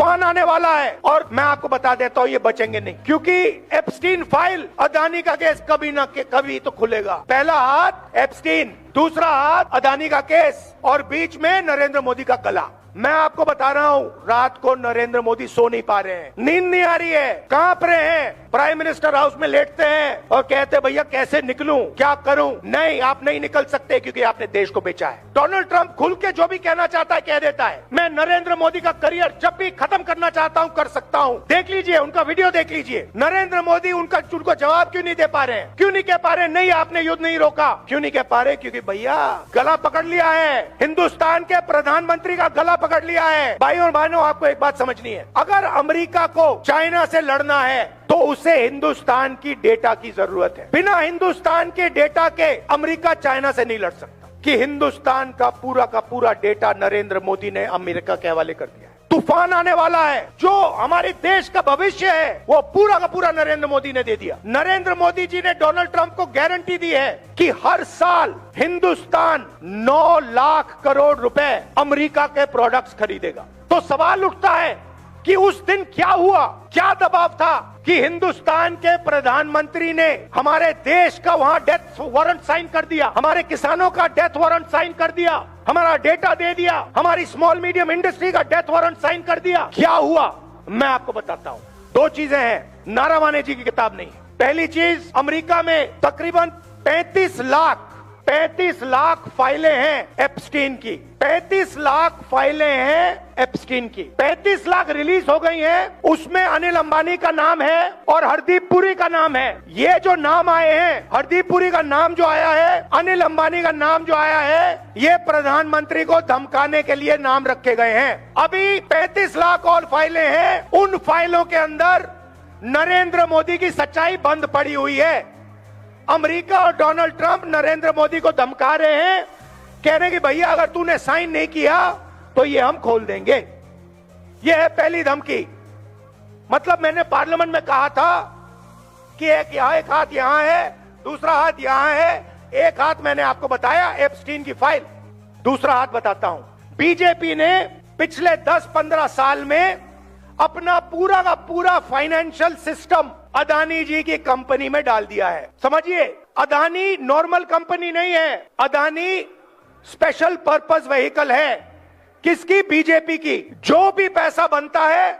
तूफान आने वाला है। और मैं आपको बता देता हूं ये बचेंगे नहीं, क्योंकि एप्स्टीन फाइल, अदानी का केस कभी ना कभी तो खुलेगा। पहला हाथ एप्स्टीन, दूसरा हाथ अदानी का केस और बीच में नरेंद्र मोदी का गला। मैं आपको बता रहा हूं, रात को नरेंद्र मोदी सो नहीं पा रहे हैं, नींद नहीं आ रही है, कांप रहे हैं, प्राइम मिनिस्टर हाउस में लेटते हैं और कहते हैं भैया कैसे निकलूं, क्या करूं। नहीं, आप नहीं निकल सकते, क्योंकि आपने देश को बेचा है। डोनाल्ड ट्रंप खुल के जो भी कहना चाहता है कह देता है। मैं नरेंद्र मोदी का करियर जब भी खत्म करना चाहता हूं कर सकता हूं। देख लीजिए, उनका वीडियो देख लीजिए। नरेंद्र मोदी उनको जवाब क्यों नहीं दे पा रहे हैं? क्यों नहीं कह पा रहे नहीं आपने युद्ध नहीं रोका? क्यों नहीं कह पा रहे? क्योंकि भैया गला पकड़ लिया है, हिंदुस्तान के प्रधानमंत्री का गला पकड़ लिया है। भाइयों और बहनों, आपको एक बात समझनी है, अगर अमेरिका को चाइना से लड़ना है तो उसे हिंदुस्तान की डेटा की जरूरत है। बिना हिंदुस्तान के डेटा के अमेरिका चाइना से नहीं लड़ सकता। कि हिंदुस्तान का पूरा डेटा नरेंद्र मोदी ने अमेरिका के हवाले कर दिया है। तूफान आने वाला है, जो हमारे देश का भविष्य है वो पूरा का पूरा नरेंद्र मोदी ने दे दिया। नरेंद्र मोदी जी ने डोनाल्ड ट्रंप को गारंटी दी है कि हर साल हिंदुस्तान 9 लाख करोड़ रुपए अमेरिका के प्रोडक्ट्स खरीदेगा। तो सवाल उठता है कि उस दिन क्या हुआ, क्या दबाव था कि हिंदुस्तान के प्रधानमंत्री ने हमारे देश का वहां डेथ वारंट साइन कर दिया, हमारे किसानों का डेथ वारंट साइन कर दिया, हमारा डेटा दे दिया, हमारी स्मॉल मीडियम इंडस्ट्री का डेथ वारंट साइन कर दिया। क्या हुआ मैं आपको बताता हूं। 2 चीजें हैं, नारावाने जी की किताब नहीं है। पहली चीज, अमेरिका में तकरीबन 35 लाख फाइलें हैं एप्स्टीन की। 35 लाख फाइलें हैं एप्स्टीन की। 35 लाख रिलीज हो गई हैं, उसमें अनिल अंबानी का नाम है और हरदीप पुरी का नाम है। ये जो नाम आए हैं, हरदीप पुरी का नाम जो आया है, अनिल अंबानी का नाम जो आया है, ये प्रधानमंत्री को धमकाने के लिए नाम रखे गए हैं। अभी 35 लाख और फाइलें हैं, उन फाइलों के अंदर नरेंद्र मोदी की सच्चाई बंद पड़ी हुई है। अमेरिका और डोनाल्ड ट्रंप नरेंद्र मोदी को धमका रहे हैं, कह रहे हैं कि भैया अगर तूने साइन नहीं किया तो ये हम खोल देंगे। ये है पहली धमकी। मतलब मैंने पार्लियामेंट में कहा था कि एक हाथ यहां है, दूसरा हाथ यहां है। एक हाथ मैंने आपको बताया एप्स्टीन की फाइल, दूसरा हाथ बताता हूं। बीजेपी ने पिछले 10-15 साल में अपना पूरा का पूरा फाइनेंशियल सिस्टम अदानी जी की कंपनी में डाल दिया है। समझिए, अदानी नॉर्मल कंपनी नहीं है, अदानी स्पेशल पर्पस व्हीकल है। किसकी? बीजेपी की। जो भी पैसा बनता है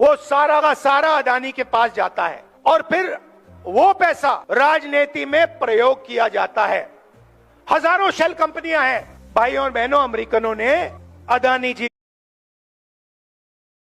वो सारा का सारा अदानी के पास जाता है और फिर वो पैसा राजनीति में प्रयोग किया जाता है। हजारों शेल कंपनियां हैं। भाइयों और बहनों, अमेरिकनों ने अदानी जी